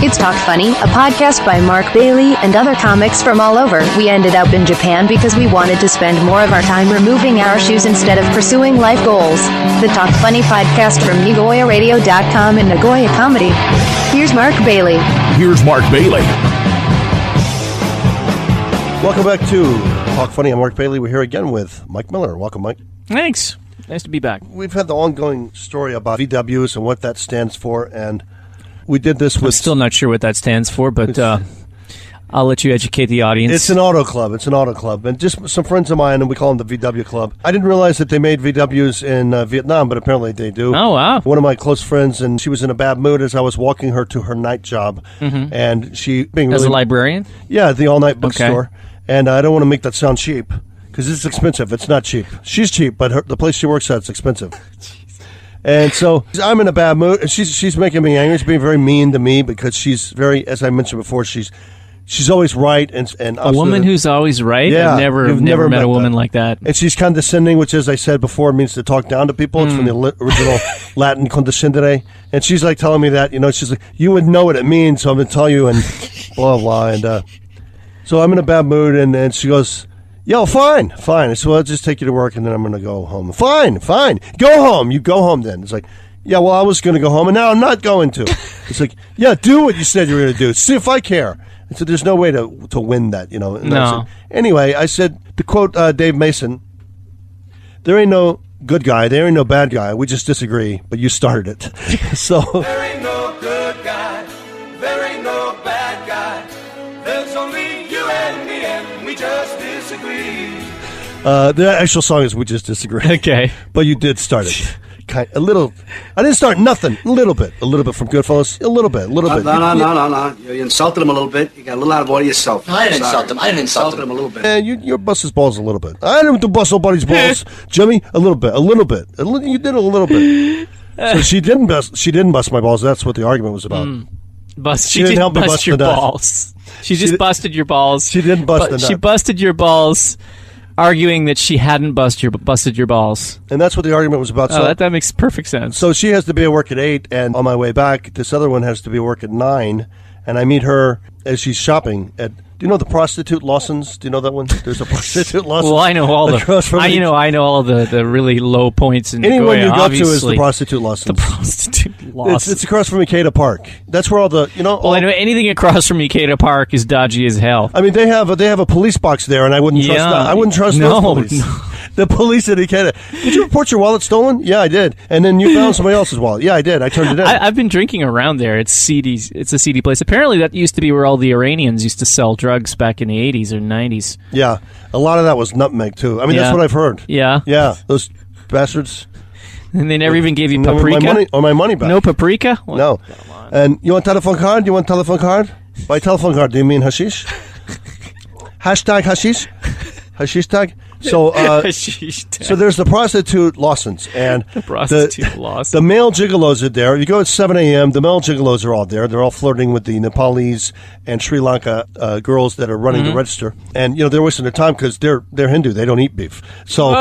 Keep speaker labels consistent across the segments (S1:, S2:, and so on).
S1: It's Talk Funny, a podcast by Mark Bailey and other comics from all over. We ended up in Japan because we wanted to spend more of our time removing our shoes instead of pursuing life goals. The Talk Funny podcast from Nagoyaradio.com and Nagoyacomedy. Here's Mark Bailey.
S2: Here's Mark Bailey.
S3: Welcome back to Talk Funny. I'm Mark Bailey. We're here again with Mike Miller. Welcome, Mike.
S4: Thanks. Nice to be back.
S3: We've had the ongoing story about VWs and what that stands for, and we did this with...
S4: I'm still not sure what that stands for, but I'll let you educate the audience.
S3: It's an auto club. And just some friends of mine, and we call them the VW Club. I didn't realize that they made VWs in Vietnam, but apparently they do.
S4: Oh, wow.
S3: One of my close friends, and she was in a bad mood as I was walking her to her night job. Mm-hmm. And she... being
S4: As
S3: really,
S4: a librarian?
S3: Yeah, the all-night bookstore. Okay. And I don't want to make that sound cheap, because it's expensive. It's not cheap. She's cheap, but the place she works at is expensive. And so I'm in a bad mood, and she's making me angry. She's being very mean to me because she's very, as I mentioned before, she's always right. And
S4: a woman who's always right?
S3: Yeah.
S4: I've never met a woman like that.
S3: And she's condescending, which, as I said before, means to talk down to people. It's from the original Latin condescendere. And she's like telling me that, she's like, you would know what it means, so I'm going to tell you, and blah, blah. And so I'm in a bad mood, and she goes... Yo, fine. I said, well, I'll just take you to work, and then I'm going to go home. Fine. Go home. You go home then. It's like, yeah, well, I was going to go home, and now I'm not going to. It's like, yeah, do what you said you were going to do. See if I care. And so there's no way to win that, And
S4: no.
S3: Anyway, I said, to quote Dave Mason, there ain't no good guy, there ain't no bad guy. We just disagree, but you started it. So
S5: there ain't no good guy, there ain't no bad guy. There's only you and me, and we just disagree.
S3: The actual song is "We Just Disagree."
S4: Okay,
S3: but you did start it. A little. I didn't start nothing. A little bit from Goodfellas. A little bit.
S6: No. You insulted him a little bit. You got a little out of order yourself.
S7: I didn't insult him. I didn't insult him
S6: a little bit.
S3: And you bust his balls a little bit. I didn't bust nobody's balls, Jimmy. A little bit. You did a little bit. So she didn't bust my balls. That's what the argument was about.
S4: She didn't help me bust your balls. She just busted your balls.
S3: She didn't bust the nut.
S4: She busted your balls, arguing that she hadn't busted your balls.
S3: And that's what the argument was about.
S4: So that makes perfect sense.
S3: So she has to be at work at 8, and on my way back, this other one has to be at work at 9, and I meet her as she's shopping at... Do you know the prostitute Lawson's? Do you know that one? There's a prostitute Lawson's.
S4: Well, I know all I know all the really low points in
S3: anyone
S4: Nagoya,
S3: you go
S4: obviously.
S3: To is the prostitute Lawson's.
S4: The prostitute Lawson's.
S3: It's across from Ikeda Park. That's where all the
S4: Well, I know anything across from Ikeda Park is dodgy as hell.
S3: I mean, they have a police box there, and I wouldn't trust that. I wouldn't trust those police. No. The police at Ikeda. Did you report your wallet stolen? Yeah, I did. And then you found somebody else's wallet. Yeah, I did. I turned it in.
S4: I've been drinking around there. It's seedy. It's a seedy place. Apparently, that used to be where all the Iranians used to sell drugs back in the 80s or 90s.
S3: Yeah, a lot of that was nutmeg too. I mean, that's what I've heard.
S4: Yeah,
S3: those bastards.
S4: And they never even gave you paprika
S3: my money back.
S4: No paprika?
S3: Well, no. And you want telephone card? By telephone card, do you mean hashish? Hashtag hashish? Hashish tag? So, so there's the prostitute Lawsons, and the male gigolos are there. You go at 7 a.m., the male gigolos are all there. They're all flirting with the Nepalese and Sri Lanka girls that are running the register. And, they're wasting their time because they're Hindu. They don't eat beef. So,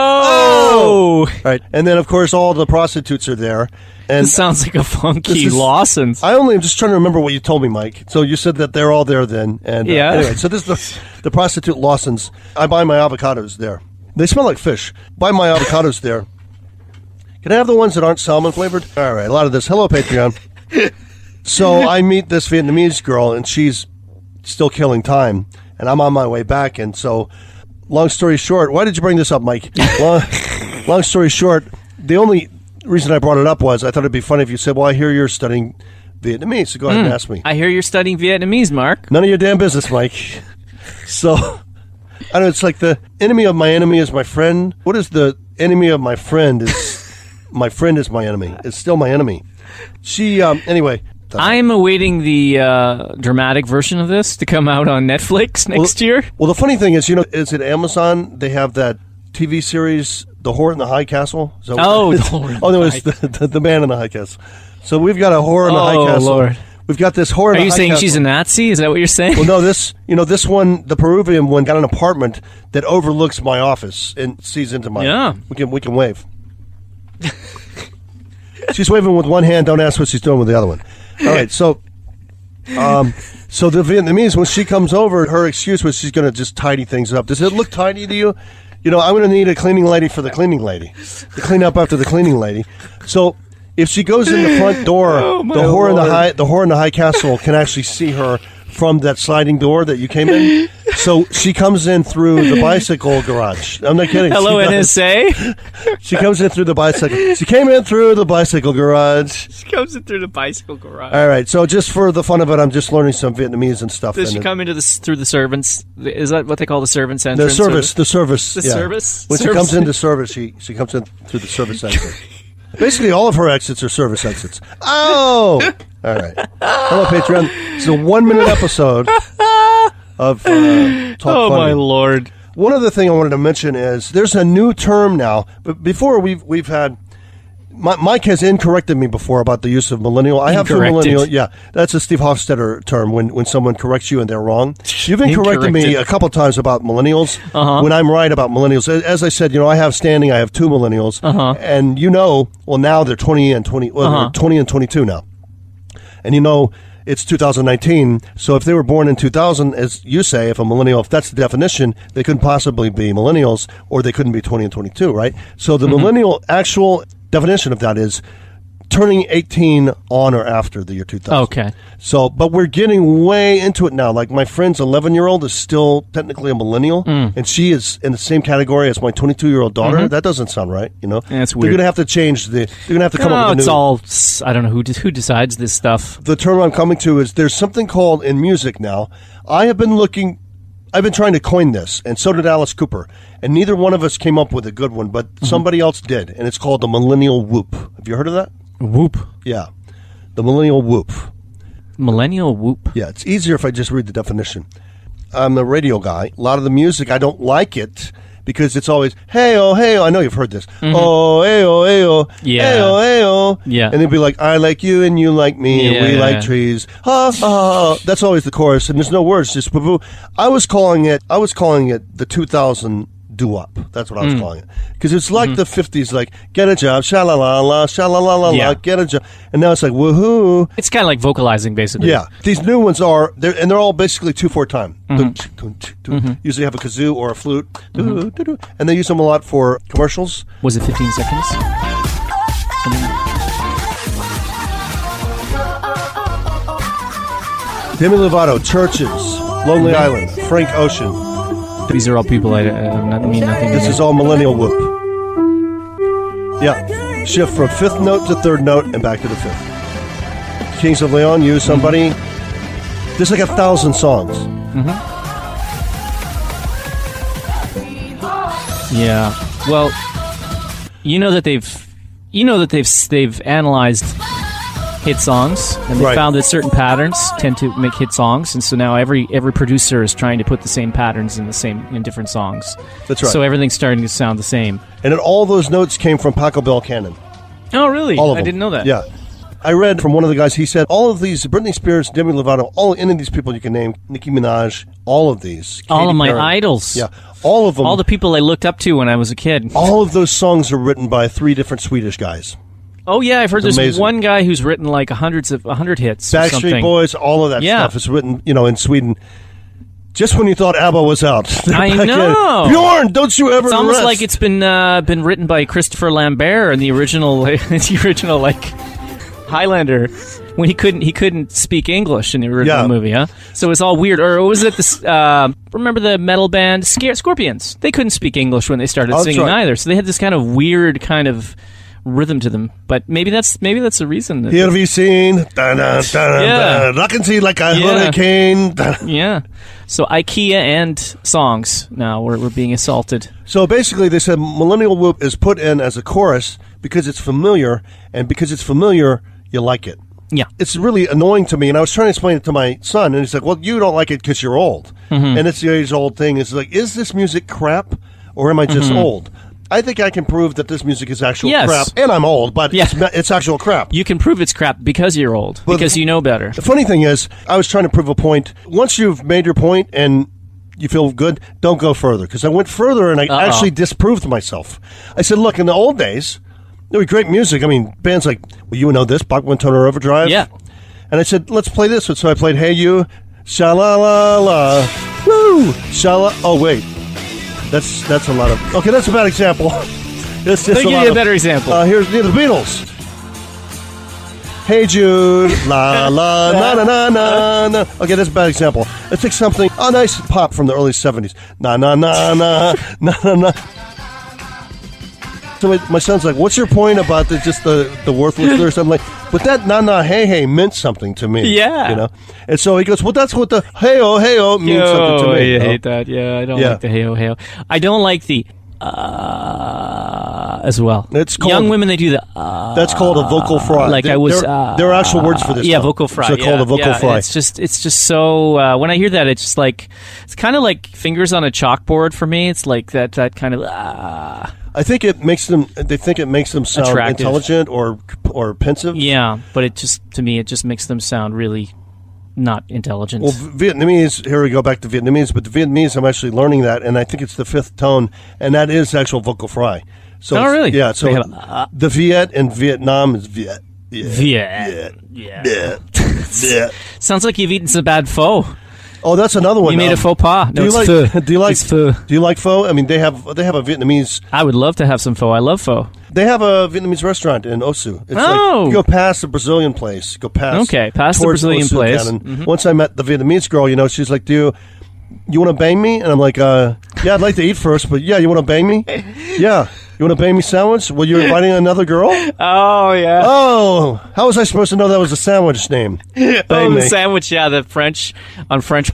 S3: right. And then, of course, all the prostitutes are there. And
S4: this sounds like a funky Lawson's.
S3: I'm just trying to remember what you told me, Mike. So you said that they're all there then. And anyway, so this is the prostitute Lawson's. I buy my avocados there. They smell like fish. Buy my avocados there. Can I have the ones that aren't salmon flavored? All right, a lot of this. Hello, Patreon. So I meet this Vietnamese girl, and she's still killing time, and I'm on my way back. And so, long story short, why did you bring this up, Mike? Long story short, the only reason I brought it up was I thought it'd be funny if you said, well, I hear you're studying Vietnamese, so go ahead and ask me.
S4: I hear you're studying Vietnamese, Mark.
S3: None of your damn business, Mike. So... I don't know, it's like the enemy of my enemy is my friend. What is the enemy of my friend is my friend is my enemy. It's still my enemy. She, anyway.
S4: I'm awaiting the dramatic version of this to come out on Netflix next year.
S3: Well, the funny thing is, is it Amazon? They have that TV series, The Whore in the High Castle.
S4: The Whore in
S3: no, it's the Man in the High Castle. So we've got a whore in the High Castle. Oh, Lord. We've got this whore.
S4: Are you saying she's a Nazi? Is that what you're saying?
S3: Well, no. This one, the Peruvian one, got an apartment that overlooks my office and sees into my.
S4: Yeah.
S3: We can wave. She's waving with one hand. Don't ask what she's doing with the other one. All right. So So the Vietnamese, when she comes over, her excuse was she's going to just tidy things up. Does it look tidy to you? You know, I'm going to need a cleaning lady for the cleaning lady to clean up after the cleaning lady. So if she goes in the front door, the whore in the high castle can actually see her from that sliding door that you came in. So she comes in through the bicycle garage. I'm not kidding.
S4: Hello, NSA.
S3: She comes in through the bicycle. She came in through the bicycle garage.
S4: She comes in through the bicycle garage.
S3: All right. So just for the fun of it, I'm just learning some Vietnamese and stuff.
S4: Does she come into through the servants? Is that what they call the servants entrance?
S3: The service. The
S4: service.
S3: When she comes into service, she comes in through the service exit. Basically, all of her exits are service exits. Oh! All right. Hello, Patreon. It's a 1-minute episode of Talk Funny.
S4: My Lord.
S3: One other thing I wanted to mention is there's a new term now. But before we've had... Mike has incorrected me before about the use of millennial. I have two millennial. Yeah, that's a Steve Hofstetter term when someone corrects you and they're wrong. You've incorrected me a couple times about millennials when I'm right about millennials. As I said, I have standing. I have two millennials, and well, now they're 20 and 20. Well, they're 20 and 22 now, and it's 2019. So if they were born in 2000, as you say, if a millennial, if that's the definition, they couldn't possibly be millennials, or they couldn't be 20 and 22, right? So the millennial actual definition of that is turning 18 on or after the year 2000.
S4: Okay.
S3: So, but we're getting way into it now. Like my friend's 11-year-old is still technically a millennial, and she is in the same category as my 22-year-old daughter. That doesn't sound right,
S4: That's weird.
S3: They're going to have to change they're going to have to come up with a new...
S4: it's all, I don't know who decides this stuff.
S3: The term I'm coming to is there's something called in music now. I've been trying to coin this, and so did Alice Cooper. And neither one of us came up with a good one, but somebody else did, and it's called the millennial whoop. Have you heard of that?
S4: Whoop?
S3: Yeah. The millennial whoop.
S4: Millennial whoop?
S3: Yeah, it's easier if I just read the definition. I'm a radio guy. A lot of the music, I don't like it because it's always, hey-oh, hey-oh. I know you've heard this. Oh, hey-oh, hey-oh.
S4: Yeah.
S3: Hey-oh, hey-oh.
S4: Yeah.
S3: And they'd be like, I like you and you like me and we like trees. Ha, ha, ha. That's always the chorus, and there's no words, just boo-boo. I was calling it the 2000 doo-wop. That's what I was calling it. Because it's like the 50s, like, get a job, sha-la-la-la, sha-la-la-la-la, get a job. And now it's like, woohoo.
S4: It's kind of like vocalizing, basically.
S3: Yeah. These new ones they're all basically 2/4 time. Usually have a kazoo or a flute. And they use them a lot for commercials.
S4: Was it 15 seconds?
S3: Demi Lovato, Churches, Lonely Island, Frank Ocean.
S4: These are all people I mean nothing.
S3: This is all millennial whoop. Yeah. Shift from fifth note to third note and back to the fifth. Kings of Leon, You, Somebody. There's like 1,000 songs.
S4: Yeah. Well, they've analyzed hit songs, and they found that certain patterns tend to make hit songs, and so now every producer is trying to put the same patterns in different songs.
S3: That's right.
S4: So everything's starting to sound the same.
S3: And all those notes came from Paco Belcannon.
S4: Oh, really?
S3: All of them.
S4: I didn't know that.
S3: Yeah. I read from one of the guys, he said, all of these, Britney Spears, Demi Lovato, any of these people you can name, Nicki Minaj, all of these.
S4: All
S3: Katy
S4: of my
S3: Perry.
S4: idols.
S3: Yeah. All of them.
S4: All the people I looked up to when I was a kid.
S3: All of those songs are written by 3 different Swedish guys.
S4: Oh, yeah, I've heard there's
S3: amazing.
S4: One guy who's written like 100 hits.
S3: Backstreet Boys, all of that stuff is written, in Sweden. Just when you thought ABBA was out.
S4: I know.
S3: Bjorn, don't you ever
S4: It's almost
S3: rest.
S4: like it's been written by Christopher Lambert in the original like Highlander when he couldn't speak English in the original movie, huh? So it's all weird. Or was it this? Remember the metal band Scorpions? They couldn't speak English when they started singing either. So they had this kind of weird kind of rhythm to them, but maybe that's the reason.
S3: Here we seen, I can see like a hurricane.
S4: Yeah. So IKEA and songs now we're being assaulted.
S3: So basically, they said millennial whoop is put in as a chorus because it's familiar, and because it's familiar, you like it.
S4: Yeah.
S3: It's really annoying to me, and I was trying to explain it to my son, and he's like, well, you don't like it because you're old. And it's the age-old thing. It's like, is this music crap, or am I just old? I think I can prove that this music is actual crap, and I'm old, but it's actual crap.
S4: You can prove it's crap because you're old, because you know better.
S3: The funny thing is, I was trying to prove a point. Once you've made your point and you feel good, don't go further, because I went further and I actually disproved myself. I said, look, in the old days, there was great music. I mean, bands like, well, you know this, Bachman Turner Overdrive.
S4: Yeah.
S3: And I said, let's play this one. So I played Hey You, sha-la-la-la, woo, sha-la. Oh, wait. That's a lot of... Okay, that's a bad example. That's just
S4: I'll give you a better example.
S3: Here's the Beatles. Hey Jude, la la na na na na na. Okay, that's a bad example. Let's take something, a nice pop from the early 70s. Na na na na na na na. So my son's like, "What's your point about the worthless lyrics?" I'm like, "But that na na hey hey meant something to me."
S4: Yeah,
S3: you know. And so he goes, "Well, that's what the hey oh means something to me."
S4: I hate that. Yeah, I don't like the hey oh. I don't like the as well.
S3: It's called,
S4: young women, they do the
S3: that's called a vocal fry.
S4: Like
S3: there are actual words for this.
S4: Yeah, vocal fry.
S3: So called a vocal fry.
S4: It's just so when I hear that, it's just like it's kind of like fingers on a chalkboard for me. It's like that kind of
S3: I think it makes them. They think it makes them sound
S4: attractive.
S3: Intelligent or pensive.
S4: Yeah, but it just makes them sound really not intelligent.
S3: Well, Vietnamese, here we go back to Vietnamese, but the Vietnamese, I'm actually learning that, and I think it's the fifth tone, and that is actual vocal fry. So
S4: oh, really?
S3: Yeah, so the Viet in Vietnam is Viet.
S4: Yeah.
S3: Yeah.
S4: Sounds like you've eaten some bad pho.
S3: Oh, that's another one.
S4: You made a faux pas. No,
S3: do you like
S4: pho.
S3: Do you like pho? I mean, they have a Vietnamese.
S4: I would love to have some pho. I love pho.
S3: They have a Vietnamese restaurant in Osu. It's like you go past the Brazilian place. Go past.
S4: Okay, past the Brazilian
S3: Osu,
S4: place.
S3: And once I met the Vietnamese girl, she's like, "Do you want to bang me?" And I'm like, "Yeah, I'd like to eat first, but yeah, you want to bang me? Yeah." You want a bang me sandwich? Well, you're inviting another girl?
S4: Oh, yeah.
S3: Oh, how was I supposed to know that was a sandwich name?
S4: The sandwich, yeah, the French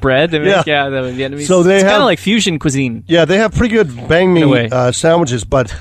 S4: bread. I mean, yeah, the Vietnamese. So it's kind of like fusion cuisine.
S3: Yeah, they have pretty good bang me sandwiches, but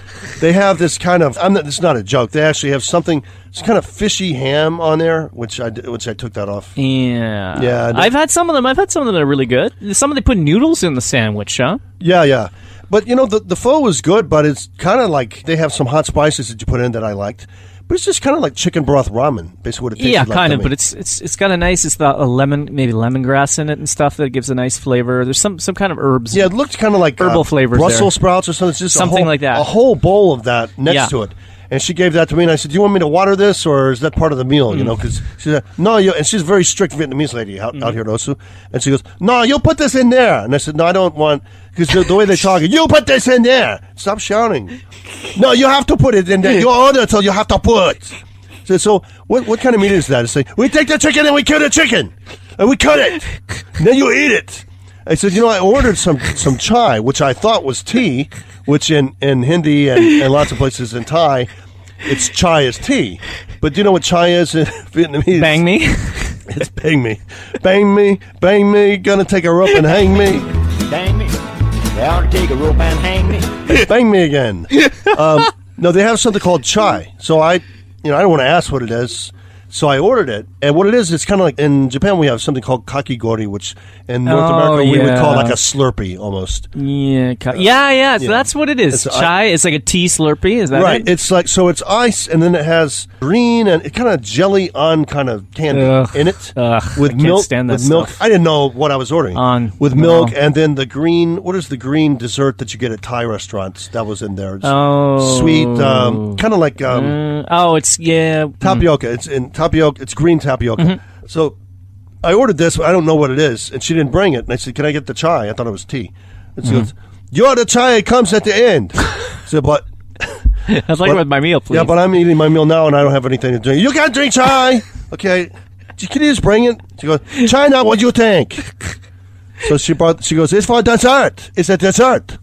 S3: they have this kind of, it's not a joke, they actually have something, it's kind of fishy ham on there, which I took that off.
S4: Yeah.
S3: Yeah.
S4: I've had some of them that are really good. Some of them put noodles in the sandwich, huh?
S3: Yeah. But, the pho was good, but it's kind of like they have some hot spices that you put in that I liked. But it's just kind of like chicken broth ramen, basically what it tastes like.
S4: Yeah, kind of, but it's kind of nice. It's got maybe lemongrass in it and stuff that gives a nice flavor. There's some kind of herbs.
S3: Yeah, it looked kind of like
S4: herbal flavors
S3: Brussels sprouts or something. It's just
S4: something like that.
S3: A whole bowl of that next to it. And she gave that to me, and I said, "Do you want me to water this, or is that part of the meal?" Because she said, "No," and she's a very strict Vietnamese lady out here at Osu, and she goes, "No, you'll put this in there." And I said, "No, I don't want," because the way they talk, "You put this in there." Stop shouting. No, you have to put it in there. You order, so you have to put. So what kind of meat is that? It's like, we take the chicken and we kill the chicken, and we cut it, and then you eat it. I said, I ordered some chai, which I thought was tea, which in Hindi and lots of places in Thai, it's chai is tea. But do you know what chai is in Vietnamese?
S4: Bang me?
S3: It's bang me. Bang me, bang me, gonna take a rope and hang me.
S2: Bang me. They ought to take a rope and hang me.
S3: Bang me again. No, they have something called chai. So I don't want to ask what it is. So I ordered it, and what it is, it's kind of like in Japan we have something called kakigori, which in North America we would call like a Slurpee almost.
S4: Yeah, So that's what it is. Chai is like a tea Slurpee. Is that
S3: right?
S4: It?
S3: It's like it's ice, and then it has green and it kind of jelly on kind of candy in it with milk.
S4: Stand that
S3: with milk.
S4: stuff.
S3: I didn't know what I was ordering with milk, and then the green. What is the green dessert that you get at Thai restaurants? That was in there. It's sweet, kind of like
S4: it's
S3: tapioca. It's in tapioca. It's green tapioca. Mm-hmm. So I ordered this. But I don't know what it is, and she didn't bring it. And I said, "Can I get the chai?" I thought it was tea. And she goes, "You're the chai. It comes at the end." I said, "But
S4: I'd like it with my meal, please."
S3: Yeah, but I'm eating my meal now, and I don't have anything to drink. You can't drink chai. Okay, can you just bring it? She goes, "Chai, now what do you think?" So she goes, "It's for dessert. It's a dessert."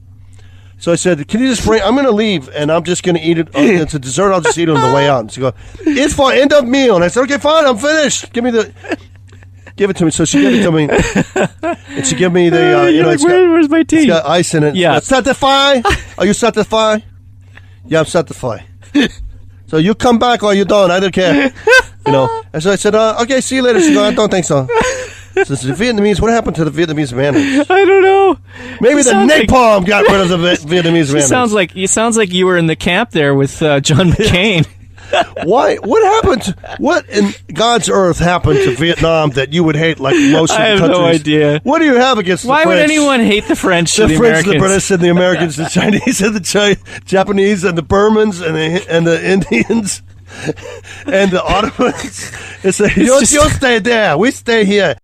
S3: So I said, "Can you just bring? I'm going to leave, and I'm just going to eat it. It's a dessert. I'll just eat it on the way out." And she goes, "It's for end of meal." And I said, "Okay, fine. I'm finished. Give it to me." So she gave it to me, and she gave me the.
S4: Where's my tea?
S3: It's got ice in it.
S4: Yeah.
S3: Satisfied? Are you satisfied? Yeah, I'm satisfied. So you come back or you don't. I don't care. And so I said, "Okay, see you later." She goes, "I don't think so." So the Vietnamese, what happened to the Vietnamese manners?
S4: I don't know.
S3: Maybe the napalm got rid of the Vietnamese manners.
S4: You sounds like you were in the camp there with John McCain.
S3: Why? What happened? What in God's earth happened to Vietnam that you would hate like most of the countries?
S4: I have no idea.
S3: What do you have against the French?
S4: Why would anyone hate the French?
S3: The French, the British, and the Americans, the Chinese, and the Japanese, and the Burmans, and the Indians. And the Ottomans, it's like, you stay there, we stay here.